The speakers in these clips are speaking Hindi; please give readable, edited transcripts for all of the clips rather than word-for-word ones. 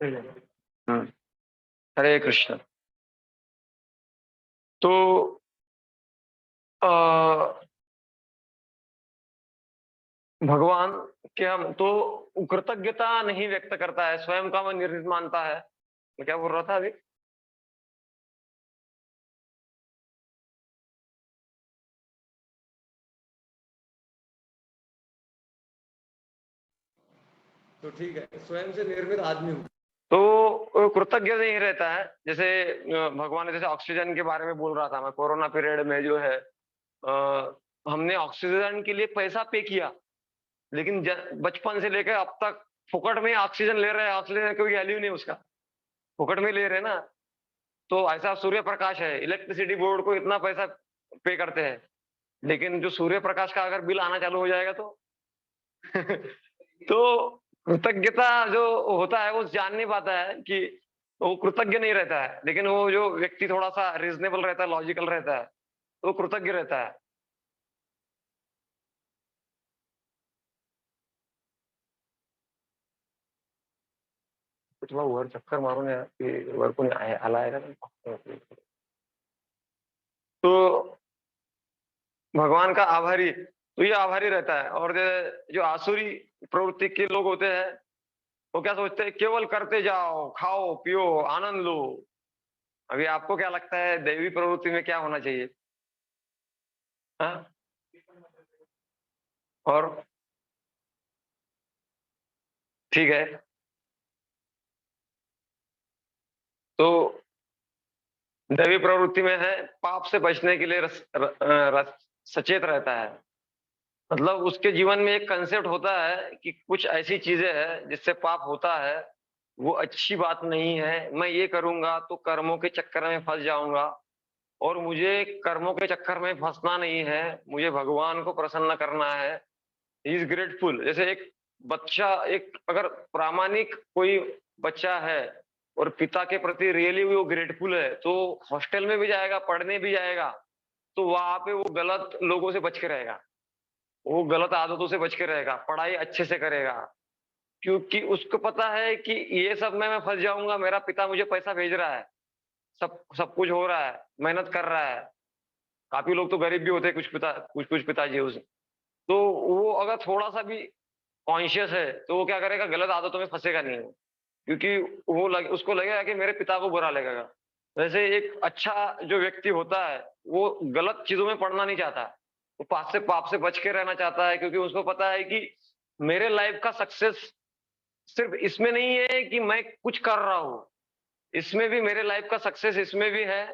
हम्म, हरे कृष्ण। तो आ, भगवान के हम तो कृतज्ञता नहीं व्यक्त करता है, स्वयं का वो निर्मित मानता है। मैं क्या बोल रहा था अभी? तो ठीक है, स्वयं से निर्मित आदमी हूँ तो कृतज्ञ नहीं रहता है। जैसे भगवान ने जैसे ऑक्सीजन के बारे में बोल रहा था, मैं कोरोना पीरियड में जो है हमने ऑक्सीजन के लिए पैसा पे किया, लेकिन बचपन से लेकर अब तक फुकट में ऑक्सीजन ले रहे हैं, ऑक्सीजन की कोई वैल्यू नहीं उसका, फुकट में ले रहे हैं ना। तो ऐसा सूर्य प्रकाश है, इलेक्ट्रिसिटी बोर्ड को इतना पैसा पे करते हैं, लेकिन जो सूर्य प्रकाश का अगर बिल आना चालू हो जाएगा तो तो कृतज्ञता जो होता है वो जान नहीं पाता है कि वो कृतज्ञ नहीं रहता है, लेकिन वो जो व्यक्ति थोड़ा सा रीजनेबल रहता है, लॉजिकल रहता है, तो वो कृतज्ञ रहता है। कुछ मैं वर चक्कर मारून या की वर कोणी आला आहे का? तो भगवान का आभारी, तो ये आभारी रहता है। और जो आसुरी प्रवृत्ति के लोग होते हैं, वो क्या सोचते हैं, केवल करते जाओ, खाओ पियो आनंद लो। अभी आपको क्या लगता है दैवी प्रवृत्ति में क्या होना चाहिए? हाँ? और ठीक है, तो दैवी प्रवृत्ति में है पाप से बचने के लिए सचेत रहता है। मतलब उसके जीवन में एक कंसेप्ट होता है कि कुछ ऐसी चीजें हैं जिससे पाप होता है, वो अच्छी बात नहीं है, मैं ये करूंगा तो कर्मों के चक्कर में फंस जाऊंगा, और मुझे कर्मों के चक्कर में फंसना नहीं है, मुझे भगवान को प्रसन्न करना है। He is grateful. जैसे एक बच्चा, एक अगर प्रामाणिक कोई बच्चा है और पिता के प्रति रियली वो ग्रेटफुल है, तो हॉस्टल में भी जाएगा, पढ़ने भी जाएगा, तो वहां पे वो गलत लोगों से बच के रहेगा, वो गलत आदतों से बच के रहेगा, पढ़ाई अच्छे से करेगा, क्योंकि उसको पता है कि ये सब में मैं फंस जाऊंगा, मेरा पिता मुझे पैसा भेज रहा है, सब सब कुछ हो रहा है, मेहनत कर रहा है। काफी लोग तो गरीब भी होते हैं, कुछ कुछ पिताजी उस, तो वो अगर थोड़ा सा भी कॉन्शियस है तो वो क्या करेगा, गलत आदतों में फंसेगा नहीं, क्योंकि उसको लगेगा कि मेरे पिता को बुरा लगेगा। वैसे एक अच्छा जो व्यक्ति होता है वो गलत चीजों में पड़ना नहीं चाहता, वो पाप से बच के रहना चाहता है, क्योंकि उसको पता है कि मेरे लाइफ का सक्सेस सिर्फ इसमें नहीं है कि मैं कुछ कर रहा हूं, इसमें भी मेरे लाइफ का सक्सेस इसमें भी है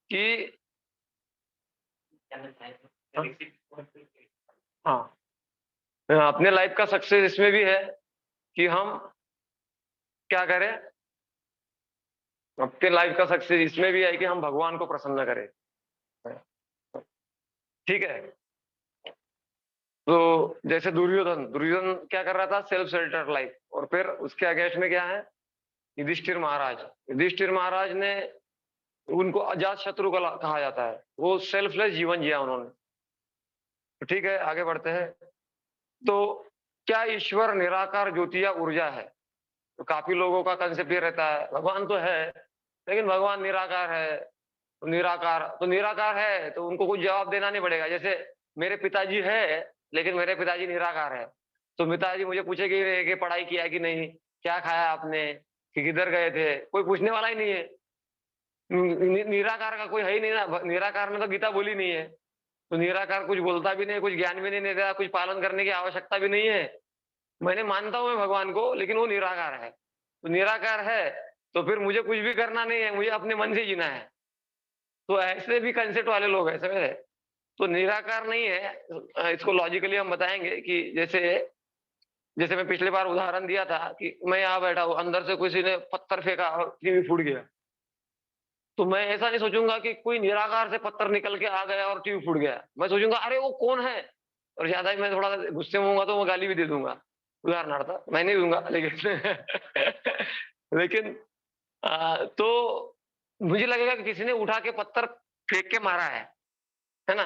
कि हाँ, अपने लाइफ का सक्सेस इसमें भी है कि हम क्या करें, अपने लाइफ का सक्सेस इसमें भी है कि हम भगवान को प्रसन्न करें। ठीक है, तो जैसे दुर्योधन दुर्योधन क्या कर रहा था, सेल्फ सेंटर्ड लाइफ, और फिर उसके अगेंस्ट में क्या है, युधिष्ठिर महाराज। युधिष्ठिर महाराज ने, उनको अजात शत्रु कहा जाता है, वो सेल्फलेस जीवन जिया उन्होंने। तो ठीक है, आगे बढ़ते हैं। तो क्या ईश्वर निराकार ज्योति या ऊर्जा है? तो काफी लोगों का कंसेप्ट ये रहता है भगवान तो है, लेकिन भगवान निराकार है। तो निराकार है तो उनको कुछ जवाब देना नहीं पड़ेगा। जैसे मेरे पिताजी है, लेकिन मेरे पिताजी निराकार है, तो पिताजी मुझे पूछेगी नहीं कि पढ़ाई किया कि नहीं, क्या खाया आपने, कि किधर गए थे, कोई पूछने वाला ही नहीं है। निराकार का कोई है ही नहीं ना, निराकार ने तो गीता बोली नहीं है। तो निराकार कुछ बोलता भी नहीं, कुछ ज्ञान भी नहीं देता, कुछ पालन करने की आवश्यकता भी नहीं है। मैंने मानता हूं मैं भगवान को, लेकिन वो निराकार है, तो निराकार है तो फिर मुझे कुछ भी करना नहीं है, मुझे अपने मन से जीना है। तो ऐसे भी कंसेप्ट वाले लोग हैं, समझे? तो निराकार नहीं है। इसको लॉजिकली हम बताएंगे कि जैसे जैसे मैं पिछले बार उदाहरण दिया था कि मैं यहाँ बैठा हूँ, अंदर से किसी ने पत्थर फेंका और टीवी फूट गया, तो मैं ऐसा नहीं सोचूंगा कि कोई निराकार से पत्थर निकल के आ गया और टीवी फूट गया, मैं सोचूंगा अरे वो कौन है। और ज्यादा ही मैं थोड़ा गुस्से में होऊंगा तो मैं गाली भी दे दूंगा, उदाहरणार्थ मैं नहीं दूंगा, लेकिन लेकिन तो मुझे लगेगा कि किसी ने उठा के पत्थर फेंक के मारा है ना?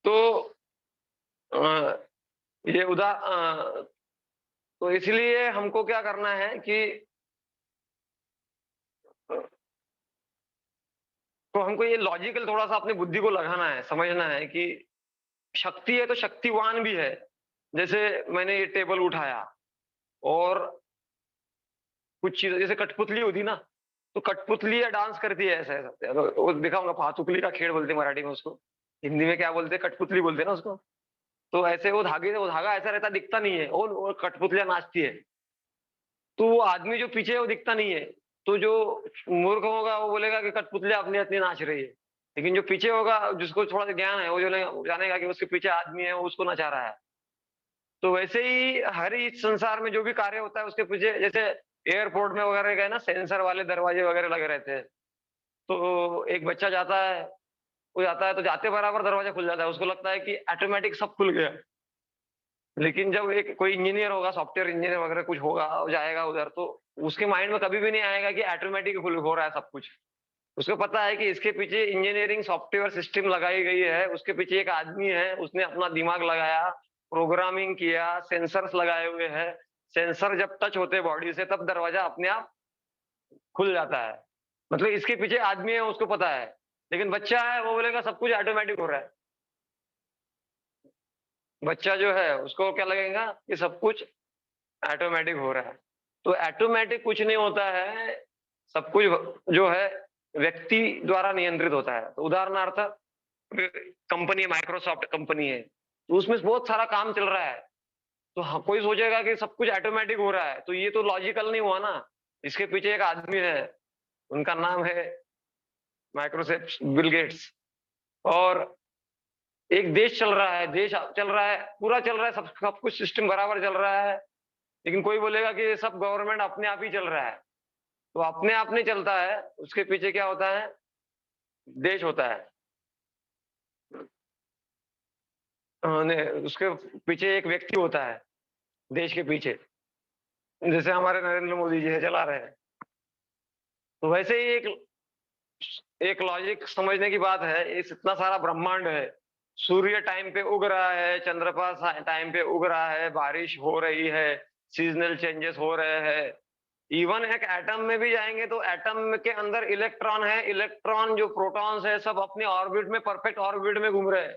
तो अ, ये तो इसलिए हमको क्या करना है कि तो हमको ये लॉजिकल थोड़ा-सा अपनी बुद्धि को लगाना है, समझना है कि शक्ति है तो शक्तिवान भी है। जैसे मैंने ये टेबल उठाया और कुछ चीज़ जैसे कठपुतली होती ना, तो कठपुतलियाँ डांस करती है ऐसे-ऐसे। वो दिखाऊँगा, भातुकली का खेल बोलते हैं मराठी में उसको। हिंदी में क्या बोलते हैं, कठपुतली बोलते हैं ना उसको। तो ऐसे वो धागे से वो धागा ऐसा रहता है, दिखता नहीं है और कठपुतलियाँ नाचती है। तो वो आदमी जो पीछे है वो दिखता नहीं है। तो जो मूर्ख होगा वो बोलेगा कि कठपुतलियाँ अपनी-अपनी नाच रही है। लेकिन जो पीछे होगा जिसको थोड़ा-सा ज्ञान है, वो जो जानेगा कि उसके पीछे आदमी है, वो उसको नचा रहा है। तो वैसे ही हर इस संसार में जो भी कार्य होता है उसके पीछे, जैसे एयरपोर्ट में वगैरह गए ना, सेंसर वाले दरवाजे वगैरह लगे रहते हैं। तो एक बच्चा जाता है, वो जाता है तो जाते बराबर दरवाजा खुल जाता है। उसको लगता है कि ऑटोमेटिक सब खुल गया। लेकिन जब एक कोई इंजीनियर होगा, सॉफ्टवेयर इंजीनियर वगैरह कुछ होगा, वो जाएगा उधर, तो उसके माइंड में कभी भी नहीं आएगा कि ऑटोमेटिक खुल हो रहा है सब कुछ। उसको पता है कि इसके पीछे इंजीनियरिंग सॉफ्टवेयर सिस्टम लगाई गई है, उसके पीछे एक आदमी है, उसने अपना दिमाग लगाया, प्रोग्रामिंग किया, सेंसर्स लगाए हुए हैं। सेंसर जब टच होते हैं बॉडी से तब दरवाजा अपने आप खुल जाता है। मतलब इसके पीछे आदमी है उसको पता है। लेकिन बच्चा है वो बोलेगा सब कुछ ऑटोमेटिक हो रहा है। बच्चा जो है उसको क्या लगेगा कि सब कुछ ऑटोमेटिक हो रहा है। तो ऑटोमेटिक कुछ नहीं होता है, सब कुछ जो है व्यक्ति द्वारा नियंत्रित होता है। तो उदाहरणार्थ कंपनी है, माइक्रोसॉफ्ट कंपनी है, तो उसमें बहुत सारा काम चल रहा है। तो कोई सोचेगा कि सब कुछ ऑटोमेटिक हो रहा है, तो ये तो लॉजिकल नहीं हुआ ना। इसके पीछे एक आदमी है, उनका नाम है माइक्रोसॉफ्ट बिल गेट्स। और एक देश चल रहा है, देश चल रहा है, पूरा चल रहा है, सब सब कुछ सिस्टम बराबर चल रहा है। लेकिन कोई बोलेगा कि ये सब गवर्नमेंट अपने आप ही चल रहा है। तो अपने आप नहीं चलता है, उसके पीछे क्या होता है? देश होता है। उसके पीछे एक व्यक्ति होता है, देश के पीछे। जैसे हमारे नरेंद्र मोदी जी है, चला रहे हैं। तो वैसे ही एक एक लॉजिक समझने की बात है, इस इतना सारा ब्रह्मांड है। सूर्य टाइम पे उग रहा है, चंद्रमा टाइम पे उग रहा है, बारिश हो रही है, सीजनल चेंजेस हो रहे हैं। इवन एक एटम में भी जाएंगे तो एटम के अंदर इलेक्ट्रॉन है, इलेक्ट्रॉन जो प्रोटॉन्स है सब अपने ऑर्बिट में, परफेक्ट ऑर्बिट में घूम रहे हैं।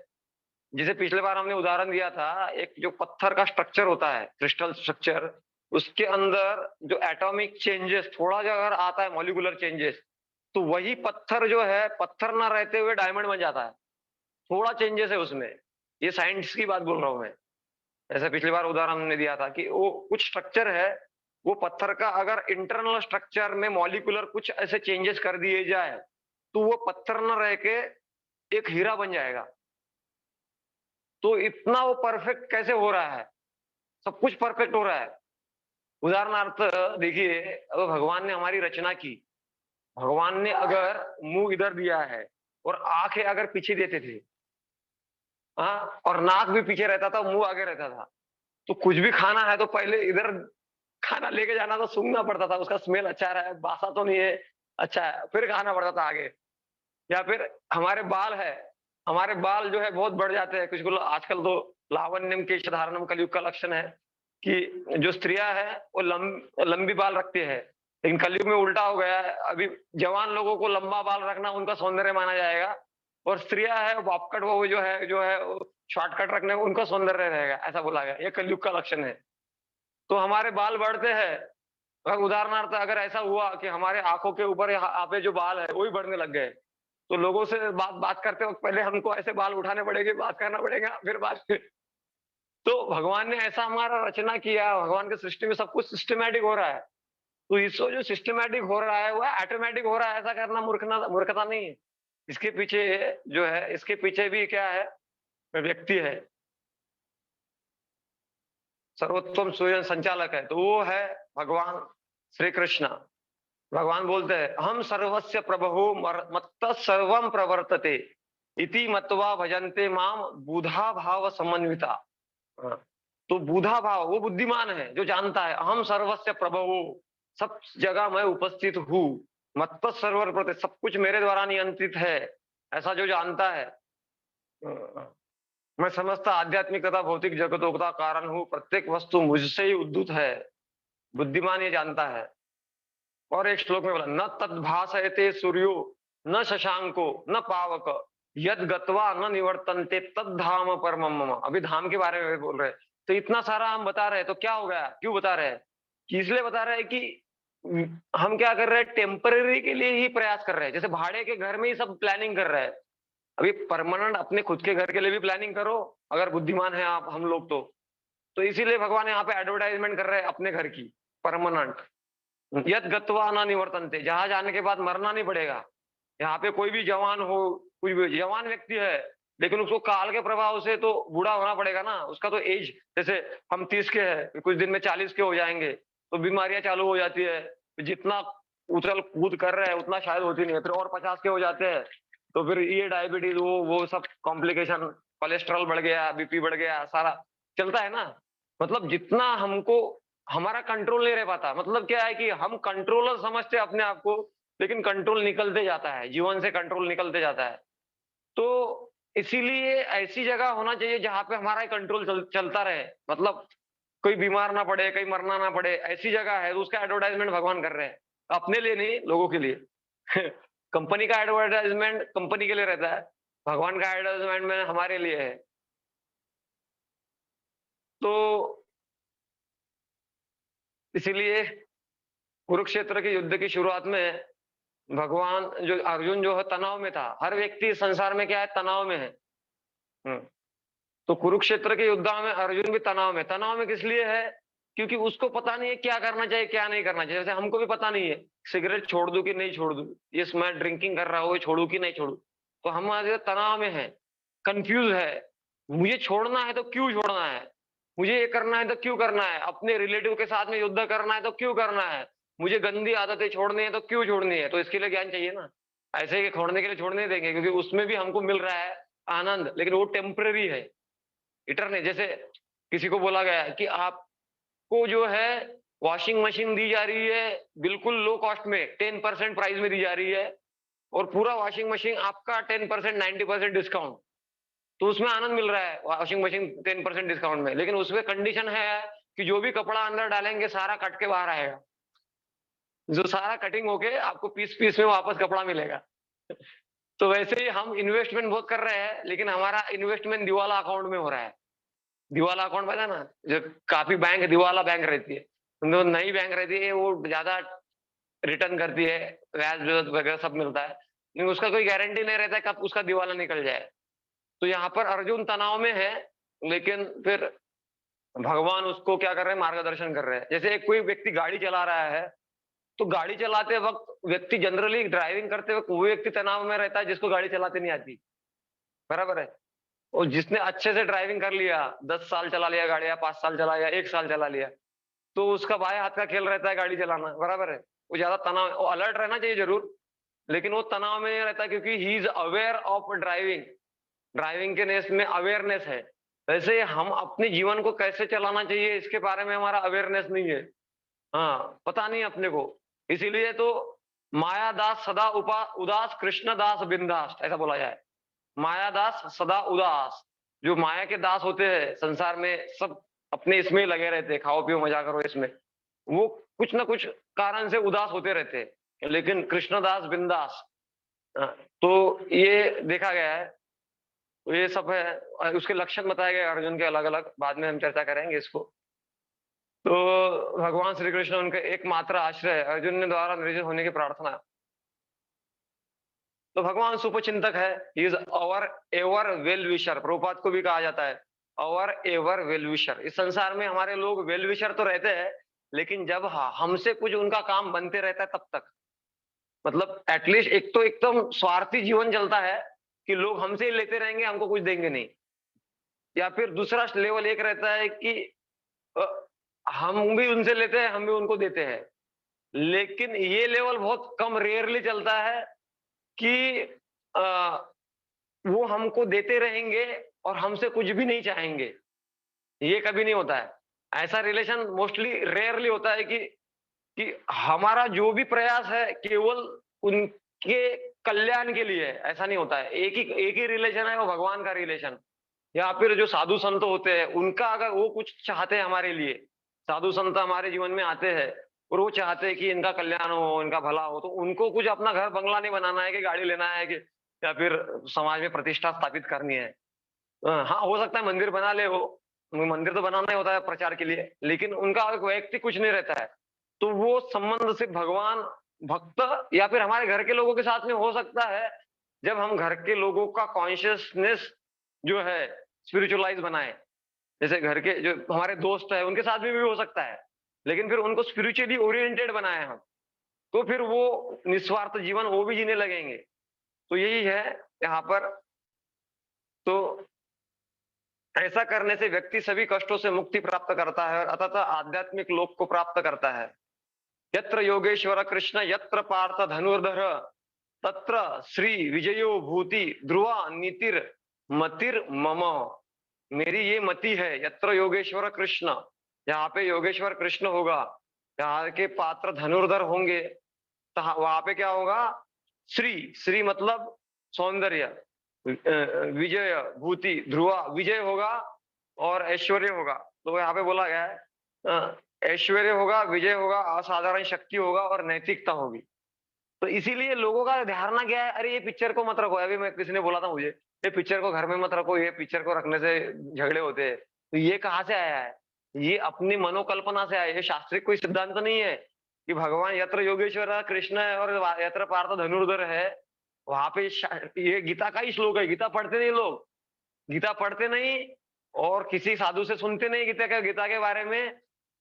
जिसे पिछले बार हमने उदाहरण दिया था, एक जो पत्थर का स्ट्रक्चर होता है, क्रिस्टल स्ट्रक्चर, उसके अंदर जो एटॉमिक चेंजेस थोड़ा जो अगर आता है, मॉलिक्यूलर चेंजेस, तो वही पत्थर जो है, पत्थर ना रहते हुए डायमंड बन जाता है। थोड़ा चेंजेस है उसमें। ये साइंस की बात बोल रहा हूं मैं। ऐसे पिछली बार उदाहरण हमने दिया था कि वो कुछ स्ट्रक्चर है, वो पत्थर का अगर इंटरनल स्ट्रक्चर में मॉलिक्यूलर कुछ ऐसे चेंजेस कर दिए जाए, तो वो पत्थर न रह के एक हीरा बन जाएगा। तो इतना वो परफेक्ट कैसे हो रहा है? सब कुछ परफेक्ट हो रहा है। उदाहरणार्थ देखिए, अगर भगवान ने हमारी रचना की, भगवान ने अगर मुंह इधर दिया है और आंखें अगर पीछे देते थे, हाँ, और नाक भी पीछे रहता था, मुंह आगे रहता था, तो कुछ भी खाना है तो पहले इधर खाना लेके जाना, तो सूंघना पड़ता था, उसका स्मेल अच्छा रहा है, बासा तो नहीं है, अच्छा है, फिर खाना पड़ता था आगे। या फिर हमारे बाल है, हमारे बाल जो है बहुत बढ़ जाते हैं, कुछ को आजकल तो लावण्यम केश धारणम कलयुग का लक्षण है कि जो स्त्रियां हैं वो लंबी बाल रखती है। लेकिन कलयुग में उल्टा हो गया है, अभी जवान लोगों को लंबा बाल रखना उनका सौंदर्य माना जाएगा, और स्त्रियां है बॉबकट, वो जो है शॉर्टकट रखने उनका सौंदर्य रहेगा, ऐसा बोला गया। ये कलयुग का लक्षण है। तो हमारे बाल बढ़ते हैं। अगर उदाहरणार्थ अगर ऐसा हुआ कि हमारे आंखों के ऊपर यहाँ पे जो बाल है वो भी बढ़ने लग गए, तो लोगों से बात बात करते वक्त पहले हमको ऐसे बाल उठाने पड़ेंगे, बात करना पड़ेगा, फिर बात। तो भगवान ने ऐसा हमारा रचना किया, भगवान के सृष्टि में सब कुछ सिस्टमैटिक हो रहा है। तो इसको जो सिस्टमैटिक हो रहा है वो ऑटोमेटिक हो रहा है, ऐसा करना मूर्खता नहीं है। इसके पीछे जो है, इसके पीछे भी क्या है? व्यक्ति है, सर्वोत्तम सूर्य संचालक है, तो वो है भगवान श्री कृष्ण। भगवान बोलते हैं, हम सर्वस्य प्रभु मत्त सर्वम प्रवर्तते इति मत्वा भजन्ते माम बुधा भाव समन्विता। हाँ, तो बुधा भाव वो बुद्धिमान है जो जानता है, अहम सर्वस्य प्रभु, सब जगह मैं उपस्थित हूँ, मत्त सर्वर प्रति, सब कुछ मेरे द्वारा नियंत्रित है, ऐसा जो जानता है। मैं समझता आध्यात्मिक तथा भौतिक जगतों का कारण हूँ, प्रत्येक वस्तु मुझसे ही उद्भूत है, बुद्धिमान ये जानता है। और एक श्लोक में बोला, न तद्भासयते सूर्यो न शशांको न पावक यद गत्वा न निवर्तन्ते तद्धाम परमम मम। अभी धाम के बारे में बोल रहे हैं। तो इतना सारा हम बता रहे हैं, तो क्या हो गया, क्यों बता रहे हैं? कि इसलिए बता रहे हैं कि हम क्या कर रहे हैं, टेम्पररी के लिए ही प्रयास कर रहे हैं। जैसे भाड़े के घर में ही सब प्लानिंग कर रहे हैं। अभी परमानेंट अपने खुद के घर के लिए भी प्लानिंग करो, अगर बुद्धिमान है आप, हम लोग तो इसीलिए भगवान यहाँ पे एडवर्टाइजमेंट कर रहे हैं अपने घर की, परमानेंट। यद गत्वा न निवर्तन्ते, जहां जाने के बाद मरना नहीं पड़ेगा। यहाँ पे कोई भी जवान हो, कोई भी जवान व्यक्ति है, लेकिन उसको काल के प्रभाव से तो बूढ़ा होना पड़ेगा ना। उसका तो एज, जैसे हम 30 के हैं, कुछ दिन में 40 के हो जाएंगे, तो बीमारियां चालू हो जाती है। जितना उछल कूद कर रहे हैं उतना शायद होती नहीं है, फिर और 50 के हो जाते हैं, तो फिर ये डायबिटीज, वो सब कॉम्प्लिकेशन, कोलेस्ट्रॉल बढ़ गया, बीपी बढ़ गया, सारा चलता है ना। मतलब जितना हमको, हमारा कंट्रोल नहीं रह पाता। मतलब क्या है कि हम कंट्रोलर समझते हैं अपने आप को, लेकिन कंट्रोल निकलते जाता है, जीवन से कंट्रोल निकलते जाता है। तो इसीलिए ऐसी जगह होना चाहिए जहां पे हमारा कंट्रोल चलता रहे। मतलब कोई बीमार ना पड़े, कहीं मरना ना पड़े, ऐसी जगह है। तो उसका एडवर्टाइजमेंट भगवान कर रहे हैं, अपने लिए नहीं, लोगों के लिए। कंपनी का एडवर्टाइजमेंट कंपनी के लिए रहता है, भगवान का एडवर्टाइजमेंट में हमारे लिए है। तो इसीलिए कुरुक्षेत्र के युद्ध की शुरुआत में भगवान, जो अर्जुन जो है तनाव में था। हर व्यक्ति संसार में क्या है, तनाव में है। हम्म। तो कुरुक्षेत्र के युद्ध में अर्जुन भी तनाव में किस लिए है? क्योंकि उसको पता नहीं है क्या करना चाहिए, क्या नहीं करना चाहिए। जैसे हमको भी पता नहीं है, सिगरेट छोड़ दूं कि नहीं छोड़ दूं, ये मैं ड्रिंकिंग कर रहा हूँ, छोड़ू कि नहीं छोड़ू। तो हम आज तनाव में है, कंफ्यूज है। मुझे छोड़ना है तो क्यों छोड़ना है, मुझे ये करना है तो क्यों करना है, अपने रिलेटिव के साथ में युद्ध करना है तो क्यों करना है, मुझे गंदी आदतें छोड़नी है तो क्यों छोड़नी है। तो इसके लिए ज्ञान चाहिए ना। ऐसे ही छोड़ने के लिए छोड़ नहीं देंगे, क्योंकि उसमें भी हमको मिल रहा है आनंद, लेकिन वो टेम्पररी है, इटरनल। जैसे किसी को बोला गया है कि आपको जो है वॉशिंग मशीन दी जा रही है बिल्कुल लो कॉस्ट में, 10% प्राइस में दी जा रही है, और पूरा वॉशिंग मशीन आपका 10%, 90% डिस्काउंट। तो उसमें आनंद मिल रहा है, वॉशिंग मशीन 10% डिस्काउंट में, लेकिन उसमें कंडीशन है कि जो भी कपड़ा अंदर डालेंगे सारा कट के बाहर आएगा, जो सारा कटिंग होके आपको पीस पीस में वापस कपड़ा मिलेगा। तो वैसे ही हम इन्वेस्टमेंट बहुत कर रहे हैं, लेकिन हमारा इन्वेस्टमेंट दिवाला अकाउंट में हो रहा है। दिवाला अकाउंट पता है ना, जो काफी बैंक दिवाला बैंक रहती है, जो नई बैंक रहती है वो ज्यादा रिटर्न करती है, ब्याज वगैरह सब मिलता है, लेकिन उसका कोई गारंटी नहीं रहता है कब उसका दिवाला निकल जाए। तो यहाँ पर अर्जुन तनाव में है, लेकिन फिर भगवान उसको क्या कर रहे हैं, मार्गदर्शन कर रहे हैं। जैसे एक कोई व्यक्ति गाड़ी चला रहा है, तो गाड़ी चलाते वक्त व्यक्ति, जनरली ड्राइविंग करते वक्त वो व्यक्ति तनाव में रहता है जिसको गाड़ी चलाते नहीं आती, बराबर है। और जिसने अच्छे से ड्राइविंग कर लिया, 10 साल चला लिया गाड़ी, या 5 साल चला लिया, 1 साल चला लिया, तो उसका बाएं हाथ का खेल रहता है गाड़ी चलाना, बराबर है। वो ज्यादा तनाव, वो अलर्ट रहना चाहिए जरूर, लेकिन वो तनाव में नहीं रहता, क्योंकि he is aware of driving. Driving के नेस में अवेयरनेस है। वैसे हम अपने जीवन को कैसे चलाना चाहिए, इसके बारे में हमारा अवेयरनेस नहीं है। हाँ, पता नहीं अपने को। इसीलिए तो माया दास सदा उदास, कृष्ण दास बिंदास, ऐसा बोला जाए। माया दास सदा उदास, जो माया के दास होते हैं संसार में, सब अपने इसमें लगे रहते हैं, खाओ पियो मजा करो इसमें, वो कुछ ना कुछ कारण से उदास होते रहते हैं। लेकिन कृष्णदास बिंदास, तो ये देखा गया है। तो ये सब है, उसके लक्षण बताए गए अर्जुन के अलग अलग, बाद में हम चर्चा करेंगे इसको। तो भगवान श्री कृष्ण उनके एकमात्र आश्रय है, अर्जुन ने द्वारा निर्जित होने की प्रार्थना। तो भगवान शुभचिंतक है, he is our ever well wisher, Prabhupada को भी कहा जाता है अवर एवर वेल विशर। इस संसार में हमारे लोग वेल विशर तो रहते हैं, लेकिन जब हमसे कुछ उनका काम बनते रहता है तब तक, मतलब एटलीस्ट एक तो एकदम स्वार्थी जीवन चलता है कि लोग हमसे ही लेते रहेंगे, हमको कुछ देंगे नहीं। या फिर दूसरा लेवल एक रहता है कि अ, हम भी उनसे लेते हैं, हम भी उनको देते हैं। लेकिन ये लेवल बहुत कम, रेयरली चलता है कि वो हमको देते रहेंगे और हमसे कुछ भी नहीं चाहेंगे। ये कभी नहीं होता है। ऐसा रिलेशन मोस्टली रेयरली होता है कि हमारा जो भी प्रयास है केवल उनके कल्याण के लिए है, ऐसा नहीं होता है। एक ही रिलेशन है, वो भगवान का रिलेशन। या फिर जो साधु संत होते हैं उनका अगर वो कुछ चाहते हैं हमारे लिए, साधु संत हमारे जीवन में आते हैं और वो चाहते हैं कि इनका कल्याण हो, इनका भला हो, तो उनको कुछ अपना घर बंगला नहीं बनाना है कि गाड़ी लेना है कि या फिर समाज में प्रतिष्ठा स्थापित करनी है। हाँ, हो सकता है मंदिर बना ले वो, मंदिर तो बनाना ही होता है प्रचार के लिए, लेकिन उनका एक वैयक्तिक कुछ नहीं रहता है। तो वो संबंध सिर्फ भगवान, भक्त या फिर हमारे घर के लोगों के साथ में हो सकता है, जब हम घर के लोगों का कॉन्शियसनेस जो है स्पिरिचुअलाइज बनाए। जैसे घर के जो हमारे दोस्त है उनके साथ भी हो सकता है, लेकिन फिर उनको स्पिरिचुअली ओरिएंटेड बनाए हम, तो फिर वो निस्वार्थ जीवन वो भी जीने लगेंगे। तो यही है यहाँ पर। तो ऐसा करने से व्यक्ति सभी कष्टों से मुक्ति प्राप्त करता है और अतः आध्यात्मिक लोक को प्राप्त करता है। यत्र योगेश्वर कृष्ण यत्र पार्थ धनुर्धर तत्र श्री विजयो भूति ध्रुवा नीतिर मतिर मम। मेरी ये मति है, यत्र योगेश्वर कृष्ण, यहाँ पे योगेश्वर कृष्ण होगा, यहाँ के पात्र धनुर्धर होंगे, तो वहां पे क्या होगा, श्री, श्री मतलब सौंदर्य, विजय भूति ध्रुवा, विजय होगा और ऐश्वर्य होगा। तो यहाँ पे बोला गया है ऐश्वर्य होगा, विजय होगा, असाधारण शक्ति होगा और नैतिकता होगी। तो इसीलिए लोगों का धारणा क्या है, अरे ये पिक्चर को मत रखो, अभी मैं किसी ने बोला था मुझे, ये पिक्चर को घर में मत रखो, ये पिक्चर को रखने से झगड़े होते हैं। तो ये कहाँ से आया है, ये अपनी मनोकल्पना से आया है, ये शास्त्रिक कोई सिद्धांत नहीं है कि भगवान यत्र योगेश्वर कृष्ण है और यत्र पार्थ धनुर्धर है। वहां पे ये गीता का ही श्लोक है, गीता पढ़ते नहीं लोग, गीता पढ़ते नहीं और किसी साधु से सुनते नहीं गीता के बारे में।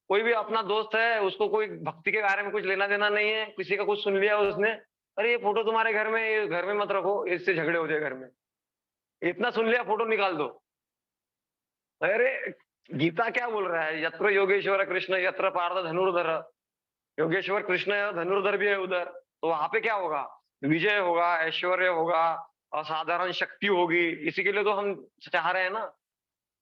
कोई भी अपना दोस्त है, उसको कोई भक्ति के बारे में कुछ लेना देना नहीं है, किसी का कुछ सुन लिया उसने, अरे ये फोटो तुम्हारे घर में, ये घर में मत रखो, इससे झगड़े हो जाए घर में, इतना सुन लिया फोटो निकाल दो। अरे गीता क्या बोल रहा है, यत्र योगेश्वर कृष्ण यत्र पार्थ धनुर्धर, योगेश्वर कृष्ण है, धनुर्धर भी है उधर, तो वहां पे क्या होगा, विजय होगा, ऐश्वर्य होगा, असाधारण शक्ति होगी। इसी के लिए तो हम चाह रहे हैं ना,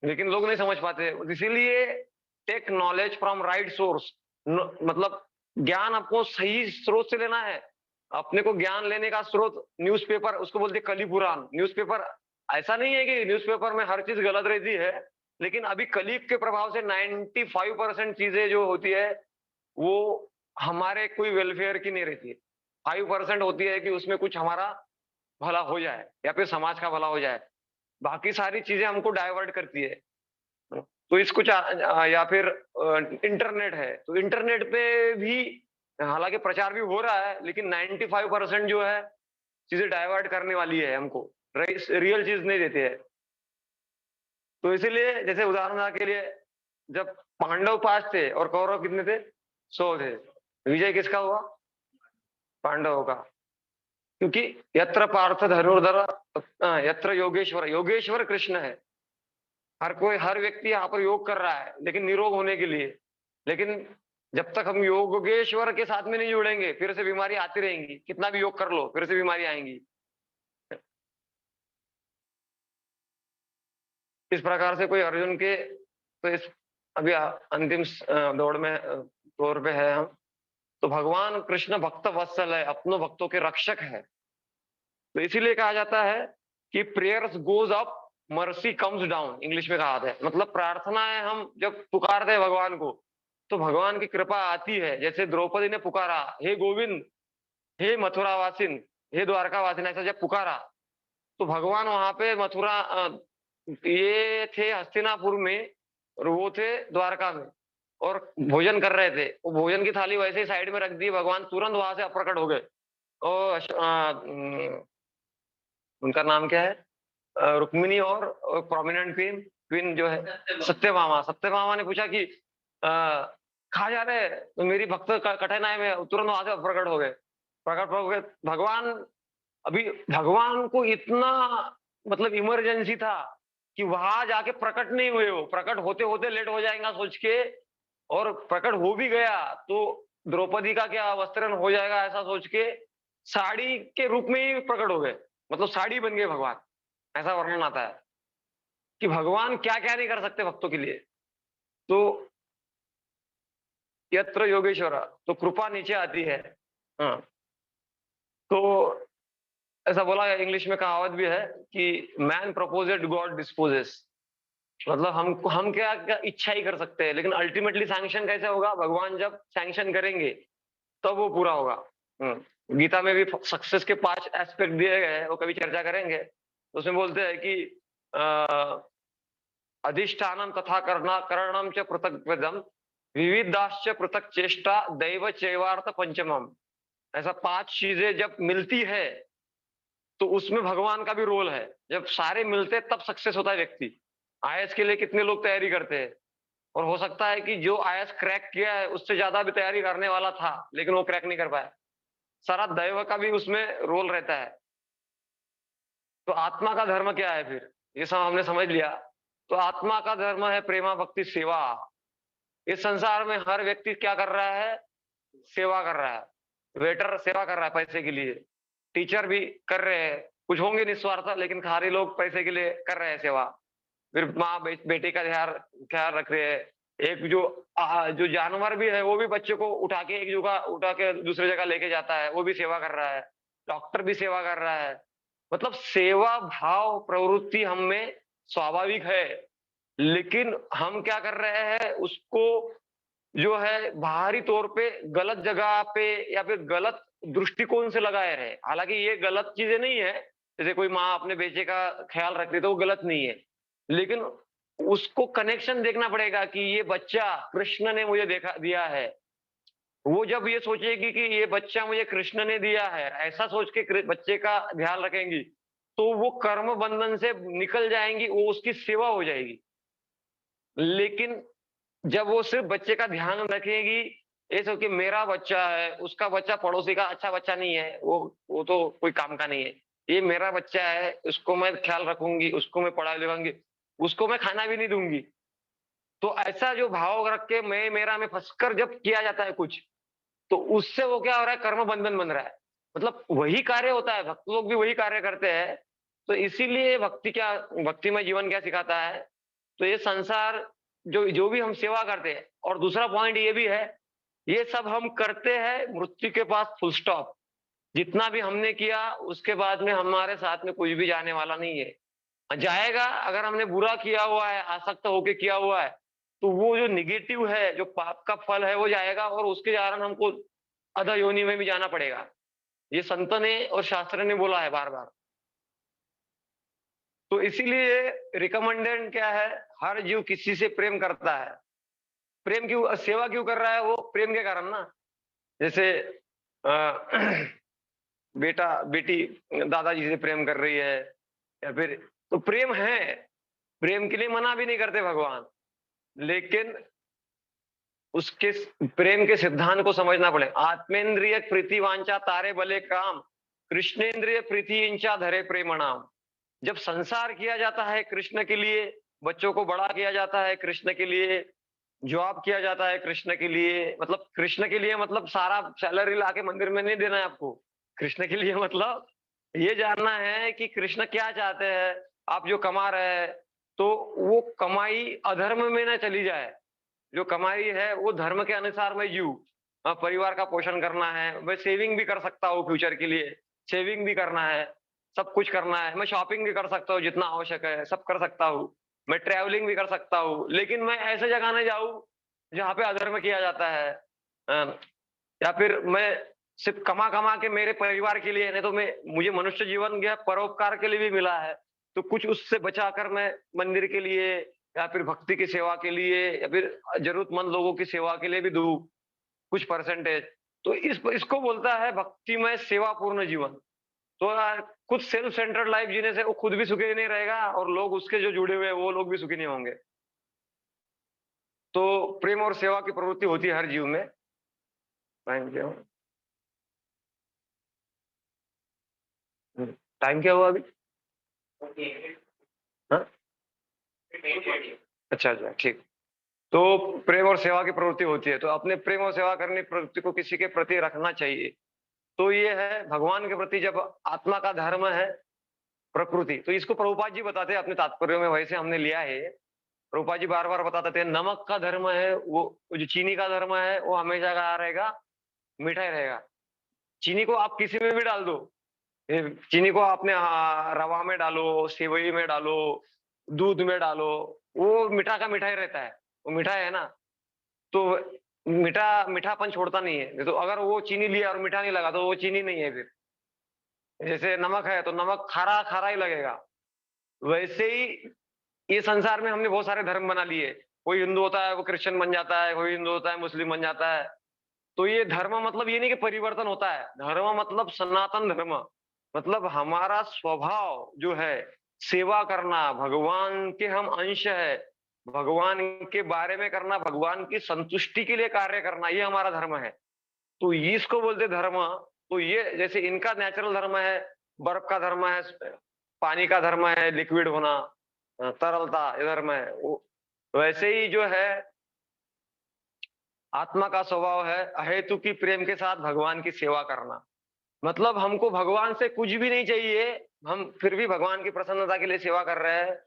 लेकिन लोग नहीं समझ पाते। इसीलिए take knowledge from right source, मतलब ज्ञान आपको सही स्रोत से लेना है। अपने को ज्ञान लेने का स्रोत न्यूज़पेपर, उसको बोलते कली पुराण। न्यूज़पेपर ऐसा नहीं है कि न्यूज़पेपर में हर चीज गलत रहती है, लेकिन अभी कलीप के प्रभाव से 95% चीजें जो होती है वो हमारे कोई वेलफेयर की नहीं रहती है। 5% होती है कि उसमें कुछ हमारा भला हो जाए या फिर समाज का भला हो जाए, बाकी सारी चीजें हमको डाइवर्ट करती है। तो इसको या फिर इंटरनेट है, तो इंटरनेट पे भी हालांकि प्रचार भी हो रहा है, लेकिन 95% जो है चीजें डाइवर्ट करने वाली है हमको, रियल चीज नहीं देते है। तो इसीलिए जैसे उदाहरण के लिए, जब पांडव 5 थे और कौरव कितने थे, 100 थे, विजय किसका हुआ, पांडवों का। क्योंकि यत्र पार्थ धनुर्धर यत्र योगेश्वर, योगेश्वर कृष्ण है। हर कोई, हर व्यक्ति यहाँ पर योग कर रहा है, लेकिन निरोग होने के लिए। लेकिन जब तक हम योगेश्वर के साथ में नहीं जुड़ेंगे, फिर से बीमारी आती रहेंगी, कितना भी योग कर लो फिर से बीमारी आएंगी। इस प्रकार से कोई अर्जुन के, तो इस अभी अंतिम दौड़ में दौर पे है हम, तो भगवान कृष्ण भक्त वत्सल है, अपनों भक्तों के रक्षक है। तो इसीलिए कहा जाता है कि prayers goes up mercy comes down, English में कहा है। मतलब प्रार्थनाएं हम जब पुकारते हैं भगवान को, तो भगवान की कृपा आती है। जैसे द्रौपदी ने पुकारा, हे गोविंद, हे मथुरा वासिन, हे द्वारका वासिन, ऐसा जब पुकारा तो भगवान वहां पे मथुरा, ये थे हस्तिनापुर में और वो थे द्वारका में और भोजन कर रहे थे। वो भोजन की थाली वैसे ही साइड में रख दी, भगवान तुरंत वहां से अप्रकट हो गए। और उनका नाम क्या है, रुक्मिणी और प्रोमिनेंट क्वीन, क्वीन जो है सत्यभामा, सत्यभामा ने पूछा कि कहा जा रहे, तो मेरी भक्त कठिनाई में तुरंत वहां से प्रकट हो गए, प्रकट हो गए भगवान। अभी भगवान को इतना मतलब इमरजेंसी था कि वहां जाके प्रकट नहीं हुए, वो प्रकट होते होते लेट हो जाएगा सोच के, और प्रकट हो भी गया तो द्रौपदी का क्या वस्त्रण हो जाएगा ऐसा सोच के साड़ी के रूप में ही प्रकट हो गए, मतलब साड़ी बन गए भगवान। ऐसा वर्णन आता है कि भगवान क्या क्या नहीं कर सकते भक्तों के लिए। तो यत्र योगेश्वर, तो कृपा नीचे आती है। हाँ, तो ऐसा बोला इंग्लिश में कहावत भी है कि मैन प्रपोजेड गॉड डिस्पोजेस। मतलब हम क्या क्या इच्छा ही कर सकते हैं, लेकिन अल्टीमेटली सैंक्शन कैसे होगा? भगवान जब सैंक्शन करेंगे तब वो पूरा होगा। गीता में भी सक्सेस के 5 एस्पेक्ट दिए गए हैं, वो कभी चर्चा करेंगे। तो उसमें बोलते हैं कि अधिष्ठानं तथा करणं च पृथग्विदं विविधाश्च पृथक चेष्टा दैव चैवार्थ पंचमम। ऐसा 5 चीजें जब मिलती है तो उसमें भगवान का भी रोल है। जब सारे मिलते हैं तब सक्सेस होता है व्यक्ति। आईएएस के लिए कितने लोग तैयारी करते हैं, और हो सकता है कि जो आईएएस क्रैक किया है उससे ज्यादा भी तैयारी करने वाला था, लेकिन वो क्रैक नहीं कर पाया। सारा दैव का भी उसमें रोल रहता है। तो आत्मा का धर्म क्या है फिर? ये सब हमने समझ लिया। तो आत्मा का धर्म है प्रेमा भक्ति सेवा। इस संसार में हर व्यक्ति क्या कर रहा है? सेवा कर रहा है। वेटर सेवा कर रहा है पैसे के लिए, टीचर भी कर रहे हैं, कुछ होंगे निस्वार्थ, लेकिन सारे लोग पैसे के लिए कर रहे हैं सेवा। फिर माँ बेटे का ध्यान ख्याल रख रहे हैं। एक जो जानवर भी है वो भी बच्चे को उठा के एक जगह उठा के दूसरी जगह लेके जाता है, वो भी सेवा कर रहा है। डॉक्टर भी सेवा कर रहा है। मतलब सेवा भाव प्रवृत्ति हम में स्वाभाविक है, लेकिन हम क्या कर रहे हैं? उसको जो है बाहरी तौर पे गलत जगह पे या फिर गलत दृष्टिकोण से लगाए रहे। हालांकि ये गलत चीजें नहीं है, जैसे कोई माँ अपने बेटे का ख्याल रख रही है तो वो गलत नहीं है, लेकिन उसको कनेक्शन देखना पड़ेगा कि ये बच्चा कृष्ण ने मुझे देखा दिया है। वो जब ये सोचेगी कि ये बच्चा मुझे कृष्ण ने दिया है, ऐसा सोच के बच्चे का ध्यान रखेंगी, तो वो कर्म बंधन से निकल जाएंगी, वो उसकी सेवा हो जाएगी। लेकिन जब वो सिर्फ बच्चे का ध्यान रखेगी, ये सोच के मेरा बच्चा है, उसका बच्चा पड़ोसी का अच्छा बच्चा नहीं है, वो तो कोई काम का नहीं है, ये मेरा बच्चा है, उसको मैं ख्याल रखूंगी, उसको मैं पढ़ा लिखाऊंगी, उसको मैं खाना भी नहीं दूंगी। तो ऐसा जो भाव रख के मैं मेरा में फंसकर जब किया जाता है कुछ, तो उससे वो क्या हो रहा है? कर्म बंधन बन रहा है। मतलब वही कार्य होता है, भक्त लोग भी वही कार्य करते हैं। तो इसीलिए भक्तिमय जीवन क्या सिखाता है? तो ये संसार जो जो भी हम सेवा करते हैं, और दूसरा पॉइंट ये भी है, ये सब हम करते हैं मृत्यु के पास, फुल स्टॉप। जितना भी हमने किया उसके बाद में हमारे साथ में कुछ भी जाने वाला नहीं है। जाएगा अगर हमने बुरा किया हुआ है, आसक्त होके किया हुआ है, तो वो जो निगेटिव है, जो पाप का फल है वो जाएगा, और उसके कारण हमको अधः योनि में भी जाना पड़ेगा। ये संत ने और शास्त्र ने बोला है बार बार। तो इसीलिए रिकमेंडेड क्या है? हर जीव किसी से प्रेम करता है। प्रेम क्यों, सेवा क्यों कर रहा है? वो प्रेम के कारण ना। जैसे अ, बेटा बेटी दादाजी से प्रेम कर रही है, या फिर, तो प्रेम है। प्रेम के लिए मना भी नहीं करते भगवान, लेकिन उसके प्रेम के सिद्धांत को समझना पड़े। आत्मेंद्रिय प्रीति वांछा तारे भले काम, कृष्णेंद्रिय प्रीति इंचा धरे प्रेम नाम। जब संसार किया जाता है कृष्ण के लिए, बच्चों को बड़ा किया जाता है कृष्ण के लिए, जॉब किया जाता है कृष्ण के लिए, मतलब कृष्ण के लिए मतलब सारा सैलरी लाके मंदिर में नहीं देना है आपको। कृष्ण के लिए मतलब ये जानना है कि कृष्ण क्या चाहते हैं। आप जो कमा रहे हैं, तो वो कमाई अधर्म में ना चली जाए। जो कमाई है वो धर्म के अनुसार मैं जीऊँ। परिवार का पोषण करना है, मैं सेविंग भी कर सकता हूँ फ्यूचर के लिए, सेविंग भी करना है, सब कुछ करना है। मैं शॉपिंग भी कर सकता हूँ, जितना आवश्यक है सब कर सकता हूँ। मैं ट्रैवलिंग भी कर सकता हूँ, लेकिन मैं ऐसे जगह नहीं जाऊँ जहाँ पे अधर्म किया जाता है। या फिर मैं सिर्फ कमा-कमा के मेरे परिवार के लिए, नहीं तो मैं मुझे मनुष्य जीवन क्या परोपकार के लिए भी मिला है, तो कुछ उससे बचाकर मैं मंदिर के लिए या फिर भक्ति की सेवा के लिए या फिर जरूरतमंद लोगों की सेवा के लिए भी दूँ कुछ परसेंटेज। तो इसको बोलता है भक्तिमय सेवापूर्ण जीवन। तो खुद सेल्फ सेंटर्ड लाइफ जीने से वो खुद भी सुखी नहीं रहेगा, और लोग उसके जो जुड़े हुए हैं वो लोग भी सुखी नहीं होंगे। तो प्रेम और सेवा की प्रवृत्ति होती है हर जीव में। Thank you. टाइम क्या हुआ अभी? हाँ? अच्छा अच्छा, ठीक। तो प्रेम और सेवा की प्रवृत्ति होती है, तो अपने प्रेम और सेवा करने की प्रवृत्ति को किसी के प्रति रखना चाहिए। तो ये है भगवान के प्रति जब आत्मा का धर्म है प्रकृति, तो इसको प्रभुपाद जी बताते हैं अपने तात्पर्यों में, वैसे हमने लिया है। प्रभुपाद जी बार बार बताते थे नमक का धर्म है वो जो चीनी का धर्म है वो हमेशा क्या रहेगा? मीठा ही रहेगा। चीनी को आप किसी में भी डाल दो, चीनी को आपने रवा में डालो, सेवई में डालो, दूध में डालो, वो मीठा का मीठा ही रहता है। वो मीठा है ना, तो मीठापन छोड़ता नहीं है। नहीं तो अगर वो चीनी लिया और मीठा नहीं लगा तो वो चीनी नहीं है फिर। जैसे नमक है तो नमक खारा-खारा ही लगेगा। वैसे ही ये संसार में हमने बहुत सारे धर्म बना लिए। कोई हिंदू होता है वो क्रिश्चियन बन जाता है, कोई हिंदू होता है मुस्लिम बन जाता है। तो ये धर्म मतलब ये नहीं कि परिवर्तन होता है, धर्म मतलब सनातन धर्म। मतलब हमारा स्वभाव जो है सेवा करना, भगवान के हम अंश है, भगवान के बारे में करना, भगवान की संतुष्टि के लिए कार्य करना, ये हमारा धर्म है। तो इसको बोलते धर्म। तो ये जैसे इनका नेचुरल धर्म है, बर्फ का धर्म है, पानी का धर्म है, लिक्विड होना, तरलता ये धर्म है। वो वैसे ही जो है आत्मा का स्वभाव है अहेतुकी प्रेम के साथ भगवान की सेवा करना। मतलब हमको भगवान से कुछ भी नहीं चाहिए, हम फिर भी भगवान की प्रसन्नता के लिए सेवा कर रहे हैं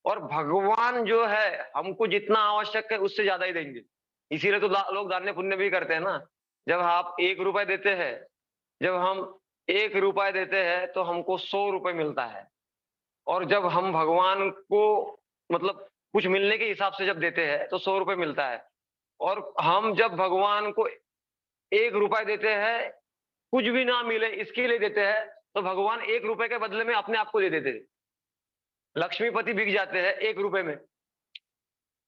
और भगवान जो है हमको जितना आवश्यक है उससे ज्यादा ही देंगे। इसीलिए तो लोग दान पुण्य भी करते हैं ना। जब आप 1 रुपए देते हैं, जब हम 1 रुपए देते हैं तो हमको 100 रुपए मिलता है। और जब हम भगवान को मतलब कुछ मिलने के हिसाब से जब देते हैं तो 100 रुपए मिलता है। और हम जब भगवान को 1 रुपए देते हैं, कुछ भी ना मिले इसके लिए देते हैं, तो भगवान 1 रुपए के बदले में अपने आप को दे देते हैं। लक्ष्मीपति बिक जाते हैं 1 रुपए में,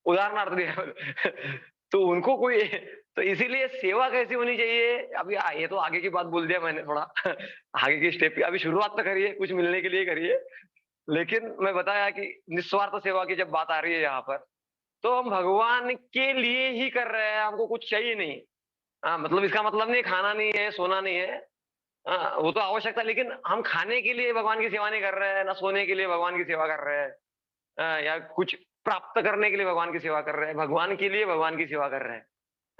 उदाहरणार्थ दिया। तो उनको कोई तो इसीलिए सेवा कैसी होनी चाहिए, अभी ये तो आगे की बात बोल दिया मैंने थोड़ा। आगे की स्टेप की अभी शुरुआत तो करिए, कुछ मिलने के लिए करिए। लेकिन मैं बताया कि निस्वार्थ सेवा की जब बात आ रही है यहाँ पर, तो हम भगवान के लिए ही कर रहे हैं, हमको कुछ चाहिए नहीं। हाँ, मतलब इसका मतलब नहीं खाना नहीं है, सोना नहीं है। हाँ, वो तो आवश्यकता है, लेकिन हम खाने के लिए भगवान की सेवा नहीं कर रहे हैं, ना सोने के लिए भगवान की सेवा कर रहे हैं। या कुछ प्राप्त करने के लिए भगवान की सेवा कर रहे हैं, भगवान के लिए भगवान की सेवा कर रहे हैं।